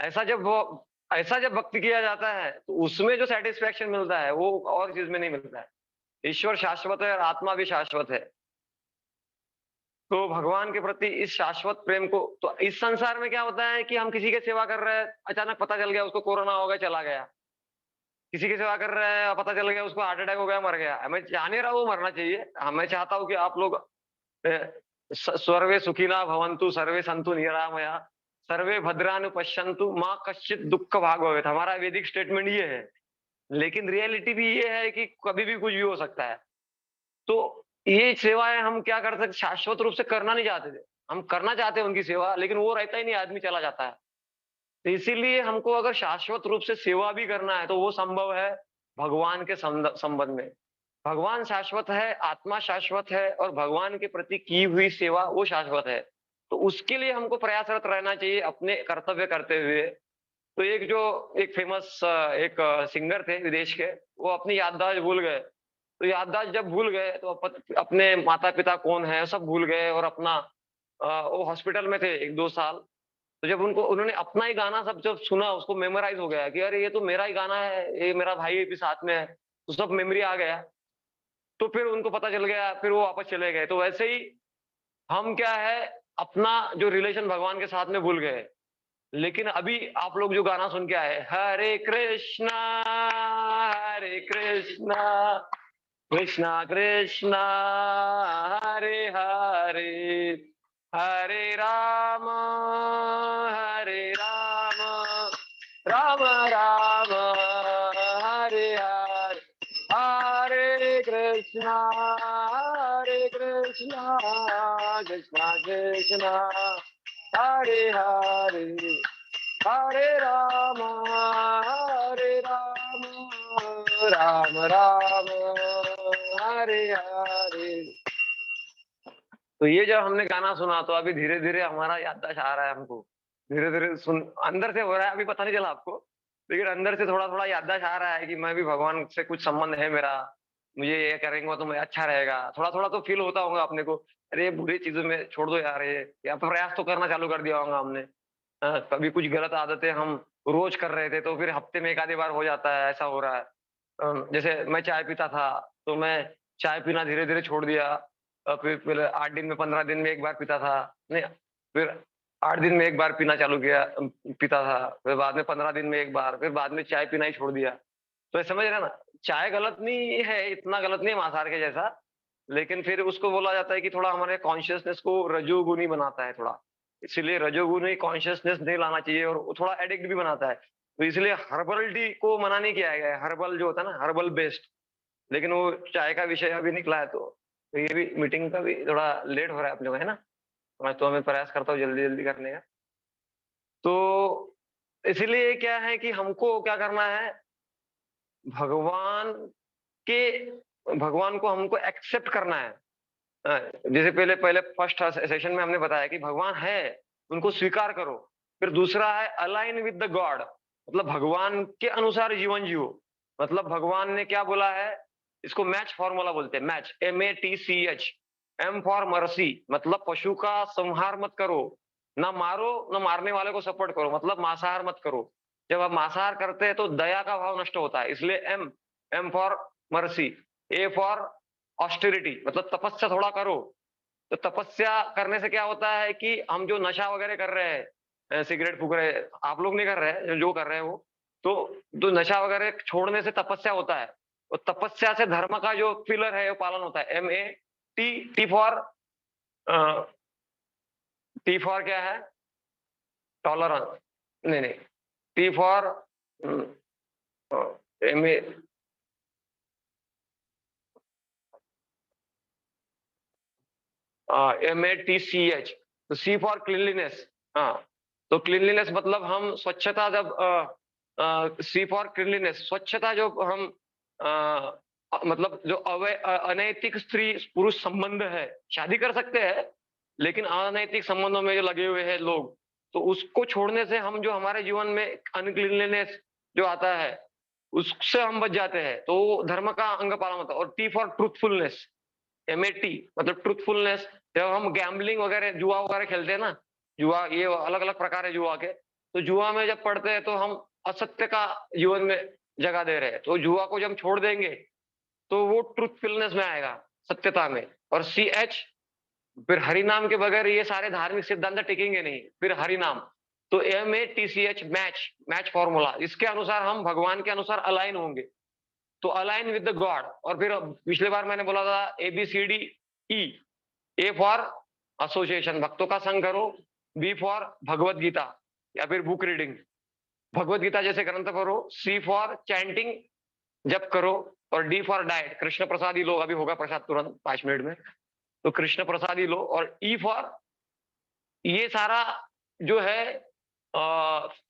ऐसा जब वो ऐसा जब भक्ति किया जाता है, तो उसमें जो सैटिस्फैक्शन मिलता है, वो और चीज़ में नहीं मिलता है। ईश्वर शाश्वत है और आत्मा भी शाश्वत है। तो भगवान के प्रति इस शाश्वत प्रेम को तो इस संसार में क्या होता है कि हम किसी की सेवा कर रहे हैं, अचानक पता चल गया उसको कोरोना हो गया, चला गया। किसी की सेवा कर रहे हैं, पता चल गया उसको हार्ट अटैक हो गया, मर गया। मैं चाह नहीं रहा वो मरना चाहिए। मैं चाहता हूँ कि आप लोग सर्वे सुखिनः भवन्तु, सर्वे सन्तु निरामया, सर्वे भद्राणि पश्यन्तु, माँ कश्चित् दुःख भाग् भवेत्। हमारा वैदिक स्टेटमेंट ये है। लेकिन रियलिटी भी ये है कि कभी भी कुछ भी हो सकता है। तो ये सेवाएँ हम क्या कर सकते, शाश्वत रूप से करना नहीं चाहते थे। हम करना चाहते हैं उनकी सेवा, लेकिन वो रहता ही नहीं, आदमी चला जाता है। तो इसीलिए हमको अगर शाश्वत रूप से सेवा भी करना है, तो वो संभव है भगवान के संबंध में। भगवान शाश्वत है, आत्मा शाश्वत है और भगवान के प्रति की हुई सेवा वो शाश्वत है। तो उसके लिए हमको प्रयासरत रहना चाहिए अपने कर्तव्य करते हुए। तो एक फेमस एक सिंगर थे विदेश के, वो अपनी याददाश्त भूल गए। तो याददाश्त जब भूल गए तो अपने माता-पिता कौन है सब भूल गए और अपना वो हॉस्पिटल में थे 1-2 साल। तो जब उनको उन्होंने अपना ही गाना सब जब सुना उसको मेमोराइज़ हो गया कि अरे ये तो मेरा ही गाना है, ये मेरा भाई भी साथ में है। तो सब मेमोरी आ गया। तो फिर उनको पता चल गया, फिर वो वापस चले गए। तो वैसे ही हम क्या है, अपना जो रिलेशन भगवान के साथ में भूल गए। लेकिन अभी आप लोग जो गाना सुन के आए, हरे कृष्णा, कृष्णा कृष्णा, हरे हरे, हरे राम, राम राम, हरे हरे, हरे कृष्णा, कृष्णा कृष्णा, हरे हरे, हरे राम, राम राम, हरे हरे। तो ये जब हमने गाना सुना तो अभी धीरे-धीरे हमारा याददाश्त आ रहा है हमको। धीरे-धीरे सुन अंदर से हो रहा है, अभी पता नहीं चला आपको, लेकिन अंदर से थोड़ा-थोड़ा याददाश्त आ रहा है कि मैं भी भगवान से कुछ संबंध है मेरा। मुझे ये करेंगे तो मैं अच्छा रहेगा। थोड़ा-थोड़ा तो फ़ील होता होगा अपने को, अरे बुरी चीज़ों में छोड़ दो यार ये, या प्रयास तो करना चालू कर दिया होगा हमने। कभी कुछ गलत आदतें हम रोज़ कर रहे थे तो फिर हफ्ते में 1 आधी बार हो जाता है, ऐसा हो रहा है। जैसे मैं चाय पीता था, तो मैं चाय पीना धीरे-धीरे छोड़ दिया। फिर पहले 8 दिन में 15 दिन में 1 बार पीता था। नहीं, फिर 8 दिन में 1 बार पीना चालू किया पीता था। फिर बाद में 15 दिन में 1 बार, फिर बाद में चाय पीना ही छोड़ दिया। तो ये समझ रहे हैं ना? चाय गलत नहीं है, इतना गलत नहीं है माँसाहार के जैसा। लेकिन फिर उसको बोला जाता है कि थोड़ा हमारे कॉन्शियसनेस को रजोगुनी बनाता है थोड़ा। इसीलिए रजोगुनी कॉन्शियसनेस नहीं लाना चाहिए और वो थोड़ा एडिक्ट भी बनाता है। तो इसलिए हर्बल टी को मना नहीं किया गया है, हर्बल जो होता है ना हर्बल बेस्ड। लेकिन वो चाय का विषय अभी निकला है तो ये भी मीटिंग का भी थोड़ा लेट हो रहा है अपने को, है ना? मैं प्रयास करता हूँ जल्दी-जल्दी करने का। तो इसीलिए क्या है कि हमको क्या करना है, भगवान के भगवान को हमको एक्सेप्ट करना है। जैसे पहले पहले फर्स्ट सेशन में हमने बताया कि भगवान है, उनको स्वीकार करो। फिर दूसरा है अलाइन विद द गॉड, मतलब भगवान के अनुसार जीवन जियो। मतलब भगवान ने क्या बोला है, इसको मैच फॉर्मूला बोलते हैं, match, MATCH। M for mercy, मतलब पशु का संहार मत करो, ना मारो, ना मारने वाले को सपोर्ट करो, मतलब मांसाहार मत करो। जब आप मांसाहार करते हैं तो दया का भाव नष्ट होता है, इसलिए M for mercy. A for austerity, मतलब तपस्या थोड़ा करो। तो तपस्या करने से क्या होता है कि हम जो नशा वगैरह कर रहे हैं, सिगरेट फूक रहे हैं, आप लोग नहीं कर रहे हैं, जो कर रहे हैं वो, तो जो नशा वगैरह छोड़ने से तपस्या होता है। और तपस्या से धर्म का जो पिलर है वो पालन होता है। MAT, T for T for क्या है, टॉलरेंस, नहीं नहीं, T for M A MATCH। तो C फॉर क्लीनलीनेस। हाँ, तो क्लीनलीनेस मतलब हम स्वच्छता, जब C फॉर क्लीनलीनेस, स्वच्छता जो हम मतलब जो अनैतिक स्त्री पुरुष संबंध है, शादी कर सकते हैं, लेकिन अनैतिक संबंधों में जो लगे हुए हैं लोग, तो उसको छोड़ने से हम जो हमारे जीवन में अनक्लीनलीनेस जो आता है, उससे हम बच जाते हैं। तो वो धर्म का अंग पालन होता है। और T फॉर ट्रूथफुलनेस, MAT, मतलब ट्रूथफुलनेस। जब हम गैम्बलिंग वगैरह, जुआ वगैरह खेलते हैं ना, जुआ, ये अलग-अलग प्रकार है जुआ के। तो जुआ में जब पढ़ते हैं तो हम असत्य का जीवन में जगह दे रहे हैं। तो जुआ को जब हम छोड़ देंगे, तो वो ट्रूथफुलनेस में आएगा, सत्यता में। और CH, फिर हरि नाम के बगैर ये सारे धार्मिक सिद्धांत टिकेंगे नहीं, फिर हरि नाम। तो MATCH, मैच, मैच फॉर्मूला, इसके अनुसार हम भगवान के अनुसार अलाइन होंगे। तो अलाइन विद द गॉड। और फिर पिछले बार मैंने बोला था ABCDE। ए फॉर एसोसिएशन, भक्तों का संग करो। बी फॉर भगवत गीता या फिर बुक रीडिंग, भगवत गीता जैसे ग्रंथ पढ़ो। सी फॉर चैंटिंग, जप करो। और D for diet, Krishna Prasad ही लो, अभी होगा प्रसाद तुरंत 5 मिनट में, तो कृष्ण प्रसाद ही लो। और ई फॉर, ये सारा जो है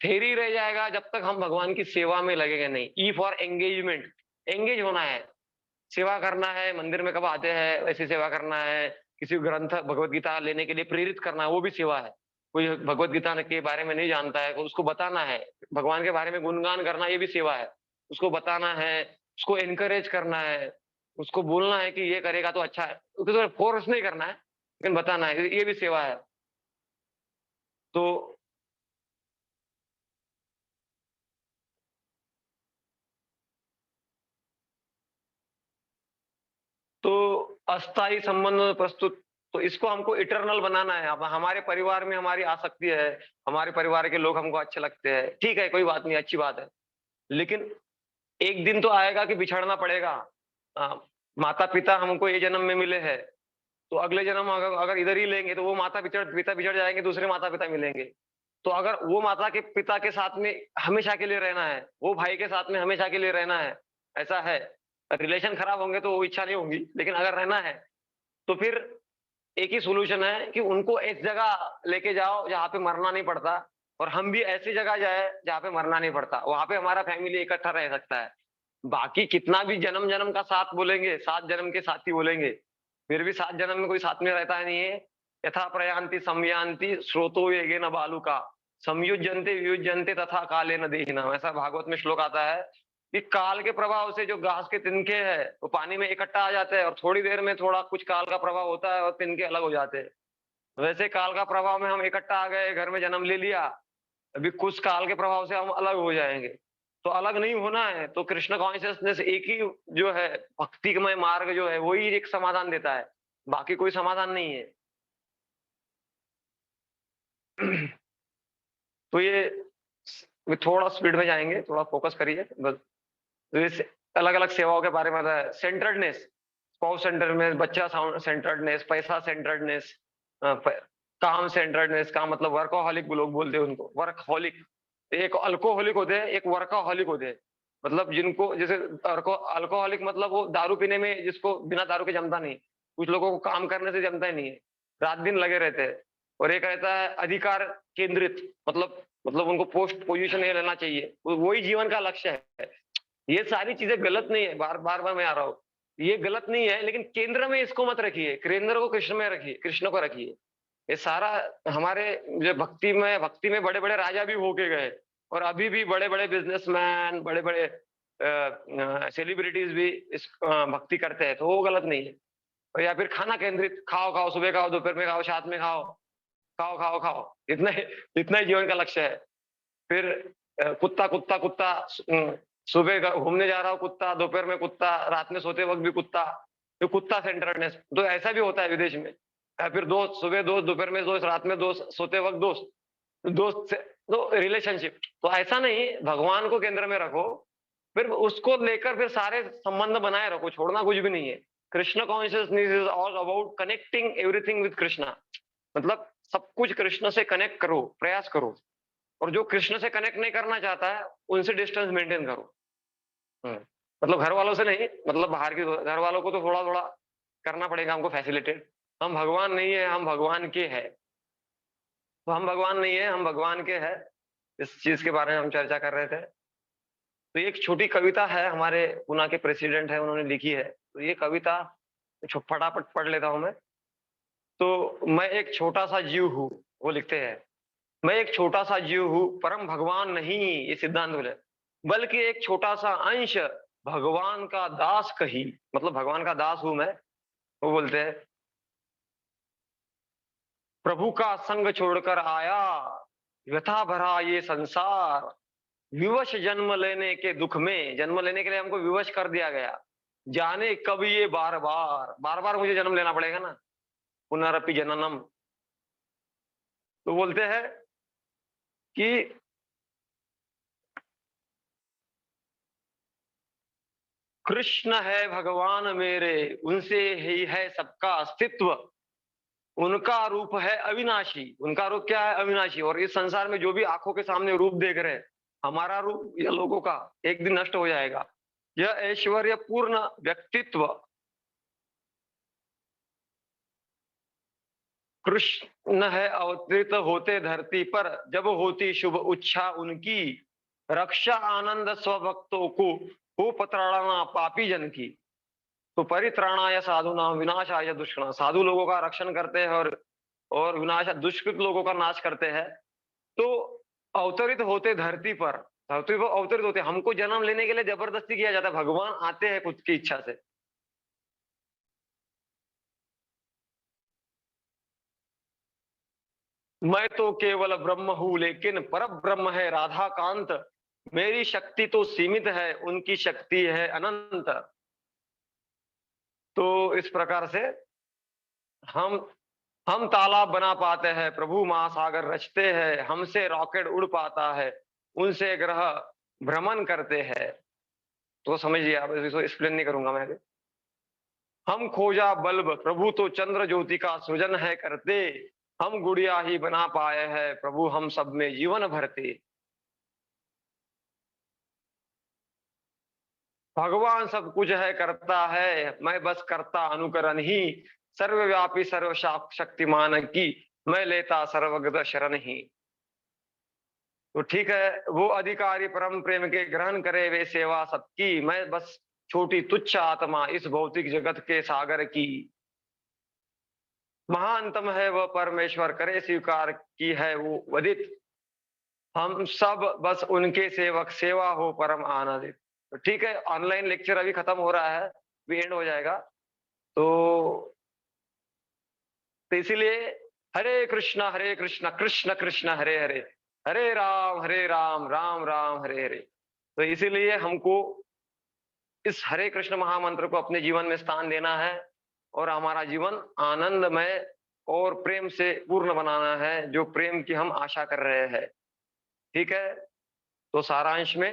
थेरी रह जाएगा जब तक हम भगवान की सेवा में लगेंगे नहीं। ई फॉर एंगेजमेंट, एंगेज होना है, सेवा करना है, मंदिर में कब आते हैं वैसी सेवा करना है। किसी को ग्रंथ भगवत गीता लेने के लिए प्रेरित करना है, वो भी सेवा है। कोई भगवत गीता के बारे में नहीं जानता है, तो उसको बताना है। भगवान के बारे में गुणगान करना, ये भी सेवा है। उसको बताना है, उसको एनकरेज करना है, उसको बोलना है कि ये करेगा तो अच्छा है। उसको तो फोर्स नहीं करना है, लेकिन बताना है, ये भी सेवा है। तो तो अस्थाई संबंध प्रस्तुत, तो इसको हमको इटर्नल बनाना है। अब हमारे परिवार में हमारी आसक्ति है, हमारे परिवार के लोग हमको अच्छे लगते हैं, ठीक है, कोई बात नहीं, अच्छी बात है। लेकिन एक दिन तो आएगा कि बिछड़ना पड़ेगा। माता पिता हमको ये जन्म में मिले हैं, तो अगले जन्म अगर अगर इधर ही लेंगे तो वो माता पिता बिछड़ जाएंगे, दूसरे माता पिता मिलेंगे। तो अगर वो माता के पिता के साथ में हमेशा के लिए रहना है, वो भाई के साथ में हमेशा के लिए रहना है, ऐसा है, रिलेशन खराब होंगे तो वो इच्छा नहीं होगी, लेकिन अगर रहना है तो फिर एक ही सॉल्यूशन है कि उनको इस जगह लेके जाओ जहाँ पे मरना नहीं पड़ता। और हम भी ऐसी जगह जाए जहाँ पे मरना नहीं पड़ता, वहां पे हमारा फैमिली इकट्ठा रह सकता है। बाकी कितना भी जन्म जन्म का साथ बोलेंगे, 7 जन्म के साथी बोलेंगे, फिर भी 7 जन्म में कोई साथ में रहता है नहीं है। यथा प्रयांति समयांति स्रोतो वेगेन बालुका, संयुज्यन्ते वियुज्यन्ते तथा काले न देहिनम, ऐसा भागवत में श्लोक आता है कि काल के प्रभाव से जो घास के तिनके हैं वो पानी में इकट्ठा आ जाते हैं, और थोड़ी देर में थोड़ा कुछ काल का प्रभाव होता है और तिनके अलग हो जाते हैं। वैसे काल का प्रभाव में हम इकट्ठा आ गए, घर में जन्म ले लिया, अभी कुछ काल के प्रभाव से हम अलग हो जाएंगे। तो अलग नहीं होना है, तो कृष्ण कॉन्शियसनेस एक ही जो है, भक्तिमय मार्ग जो है वही एक समाधान देता है, बाकी कोई समाधान नहीं है। तो ये थोड़ा स्पीड में जाएंगे, थोड़ा फोकस करिए बस। तो इस अलग अलग सेवाओं के बारे में बताया, सेंटर्डनेस, स्पाउस सेंटर्डनेस, बच्चा सेंटर्डनेस, पैसा सेंटर्डनेस, काम सेंटर्डनेस, का मतलब वर्कोहॉलिक लोग बोलते हैं उनको, वर्कहॉलिक। एक अल्कोहलिक होते हैं, एक वर्काहॉलिक होते हैं। मतलब जिनको जैसे अल्कोहलिक मतलब वो दारू पीने में, जिसको बिना दारू के जमता नहीं। कुछ लोगों को काम करने से जमता ही नहीं है, रात दिन लगे रहते हैं। और एक रहता है अधिकार केंद्रित, मतलब उनको पोस्ट पोजीशन ये लेना चाहिए, वही जीवन का लक्ष्य है। ये सारी चीजें गलत नहीं है, बार बार बार मैं आ रहा हूँ, ये गलत नहीं है, लेकिन केंद्र में इसको मत रखिए, केंद्र को कृष्ण में रखिए, कृष्ण को रखिए। ये सारा हमारे जो भक्ति में बड़े बड़े राजा भी होके गए, और अभी भी बड़े बड़े बिजनेसमैन, बड़े बड़े सेलिब्रिटीज भी इस भक्ति करते हैं, तो वो गलत नहीं है। और या फिर खाना केंद्रित, खाओ खाओ, सुबह खाओ, दोपहर में खाओ, साथ में खाओ, खाओ खाओ खाओ, इतना ही जीवन का लक्ष्य है। फिर कुत्ता कुत्ता कुत्ता, सुबह घूमने जा रहा हूँ कुत्ता, दोपहर में कुत्ता, रात में सोते वक्त भी कुत्ता, तो कुत्ता सेंटर्डनेस, तो ऐसा भी होता है विदेश में। या फिर दोस्त, सुबह दोस्त, दोपहर में दोस्त, रात में दोस्त, सोते वक्त दोस्त, दोस्त से तो रिलेशनशिप। तो ऐसा नहीं, भगवान को केंद्र में रखो, फिर उसको लेकर फिर सारे संबंध बनाए रखो, छोड़ना कुछ भी नहीं है। Krishna consciousness is all about connecting everything with Krishna, मतलब सब कुछ कृष्ण से कनेक्ट करो, प्रयास करो। और जो कृष्ण से कनेक्ट नहीं करना चाहता है, उनसे डिस्टेंस मेंटेन करो। मतलब घर वालों से नहीं, मतलब बाहर के घर वालों को तो थोड़ा थोड़ा करना पड़ेगा हमको फैसिलिटेट। हम भगवान नहीं है, हम भगवान के हैं। तो हम भगवान नहीं है, हम भगवान के हैं। इस चीज के बारे में हम चर्चा कर रहे थे। तो एक छोटी कविता है, हमारे पुणे के प्रेसिडेंट है, उन्होंने लिखी है। तो ये कविता फटाफट पढ़ लेता हूं मैं। तो मैं एक छोटा सा जीव हूँ, वो लिखते हैं, मैं एक छोटा सा जीव हूँ, परम भगवान नहीं, ये सिद्धांत बोले, बल्कि एक छोटा सा अंश भगवान का दास कही, मतलब भगवान का दास हूं मैं। वो बोलते हैं, प्रभु का संग छोड़कर आया, व्यथा भरा ये संसार, विवश जन्म लेने के दुख में, जन्म लेने के लिए हमको विवश कर दिया गया, जाने कब ये बार बार, बार बार मुझे जन्म लेना पड़ेगा ना, पुनरपि जननम। तो बोलते हैं कि कृष्ण है भगवान मेरे, उनसे ही है सबका अस्तित्व, उनका रूप है अविनाशी। उनका रूप क्या है? अविनाशी। और इस संसार में जो भी आंखों के सामने रूप देख रहे हैं, हमारा रूप या लोगों का एक दिन नष्ट हो जाएगा। यह ऐश्वर्य पूर्ण व्यक्तित्व कृष्ण है, अवतरित होते धरती पर, जब होती शुभ इच्छा उनकी, रक्षा आनंद स्वभक्तों को, हो पत्राणा पापी जन की। तो परित्राणाय साधुनां विनाशाय दुष्कृतां, साधु लोगों का रक्षण करते हैं और विनाश दुष्कृत लोगों का नाश करते हैं। तो अवतरित होते धरती पर, धरती पर अवतरित होते, हमको जन्म लेने के लिए जबरदस्ती किया जाता है, भगवान आते हैं खुद की इच्छा से। मैं तो केवल ब्रह्म हूं, लेकिन पर ब्रह्म है राधा कांत, मेरी शक्ति तो सीमित है, उनकी शक्ति है अनंत। तो इस प्रकार से हम हम तालाब बना पाते हैं, प्रभु महासागर रचते हैं, हमसे रॉकेट उड़ पाता है, उनसे ग्रह भ्रमण करते हैं। तो समझिए, आप इसको एक्सप्लेन नहीं करूंगा मैं अभी। हम खोजा बल्ब, प्रभु तो चंद्र ज्योति का सृजन है करते, हम गुड़िया ही बना पाए हैं, प्रभु हम सब में जीवन भरते। भगवान सब कुछ है करता है, मैं बस करता अनुकरण ही, सर्वव्यापी सर्वशक्तिमान की, मैं लेता सर्वगत शरण ही। तो ठीक है, वो अधिकारी परम प्रेम के ग्रहण करे वे सेवा सबकी, मैं बस छोटी तुच्छ आत्मा इस भौतिक जगत के सागर की। महानतम है वह परमेश्वर, करे स्वीकार की है वो वदित, हम सब बस उनके सेवक, सेवा हो परम आनंदित। तो ठीक है, ऑनलाइन लेक्चर अभी खत्म हो रहा है, भी एंड हो जाएगा। तो, तो इसीलिए हरे कृष्णा कृष्ण कृष्ण हरे हरे, हरे राम राम राम हरे हरे। तो इसीलिए हमको इस हरे कृष्ण महामंत्र को अपने जीवन में स्थान देना है, और हमारा जीवन आनंदमय और प्रेम से पूर्ण बनाना है, जो प्रेम की हम आशा कर रहे हैं। ठीक है, तो सारांश में